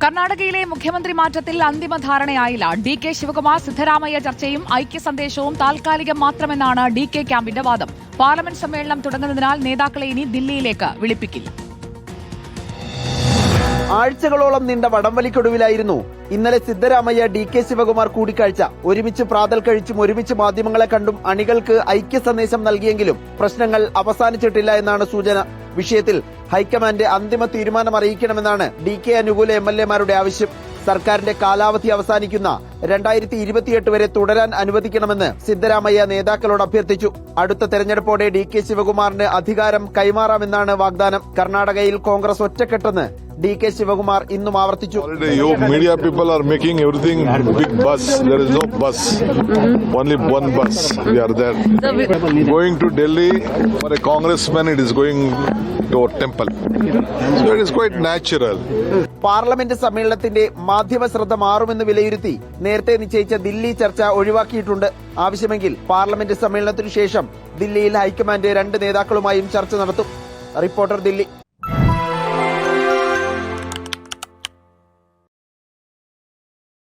കർണാടകയിലെ മുഖ്യമന്ത്രി മാറ്റത്തിൽ അന്തിമ ധാരണയായില്ല. ഡി.കെ. ശിവകുമാർ സിദ്ധരാമയ്യ ചർച്ചയും ഐക്യസന്ദേശവും താൽക്കാലികം മാത്രമെന്നാണ് ഡി.കെ. ക്യാമ്പിന്റെ വാദം. പാർലമെന്റ് സമ്മേളനം തുടങ്ങുന്നതിനാൽ നേതാക്കളെ ഇനി ദില്ലിയിലേക്ക് വിളിപ്പിക്കില്ല. ആഴ്ചകളോളം നീണ്ട വടംവലിക്കൊടുവിലായിരുന്നു ഇന്നലെ സിദ്ധരാമയ്യ ഡി.കെ. ശിവകുമാർ കൂടിക്കാഴ്ച. ഒരുമിച്ച് പ്രാതൽ കഴിച്ചും ഒരുമിച്ച് മാധ്യമങ്ങളെ കണ്ടും അണികൾക്ക് ഐക്യ സന്ദേശം നൽകിയെങ്കിലും പ്രശ്നങ്ങൾ അവസാനിച്ചിട്ടില്ല എന്നാണ് സൂചന. വിഷയത്തിൽ ഹൈക്കമാൻഡ് അന്തിമ തീരുമാനം അറിയിക്കണമെന്നാണ് ഡി.കെ. അനുകൂല എംഎൽഎമാരുടെ ആവശ്യം. സർക്കാരിന്റെ കാലാവധി അവസാനിക്കുന്ന 2028 വരെ തുടരാൻ അനുവദിക്കണമെന്ന് സിദ്ധരാമയ്യ നേതാക്കളോട് അഭ്യർത്ഥിച്ചു. അടുത്ത തെരഞ്ഞെടുപ്പോടെ ഡി.കെ. ശിവകുമാറിന് അധികാരം കൈമാറാമെന്നാണ് വാഗ്ദാനം. കർണാടകയിൽ കോൺഗ്രസ് ഒറ്റക്കെട്ടെന്ന് ഡി.കെ. ശിവകുമാർ ഇന്നും ആവർത്തിച്ചു. Media people are making everything big bus. There is no bus. Only one bus. We are there. Going to Delhi for a congressman, it is going to a temple. So it is quite natural. Parliament സമ്മേളനത്തിന്റെ മാധ്യമ ശ്രദ്ധ മാറുമെന്ന് വിലയിരുത്തി നേരത്തെ നിശ്ചയിച്ച ദില്ലി ചർച്ച ഒഴിവാക്കിയിട്ടുണ്ട്. ആവശ്യമെങ്കിൽ പാർലമെന്റ് സമ്മേളനത്തിനു ശേഷം ദില്ലിയിൽ ഹൈക്കമാൻഡ് 2 നേതാക്കളുമായും ചർച്ച നടത്തും. റിപ്പോർട്ടർ, ദില്ലി.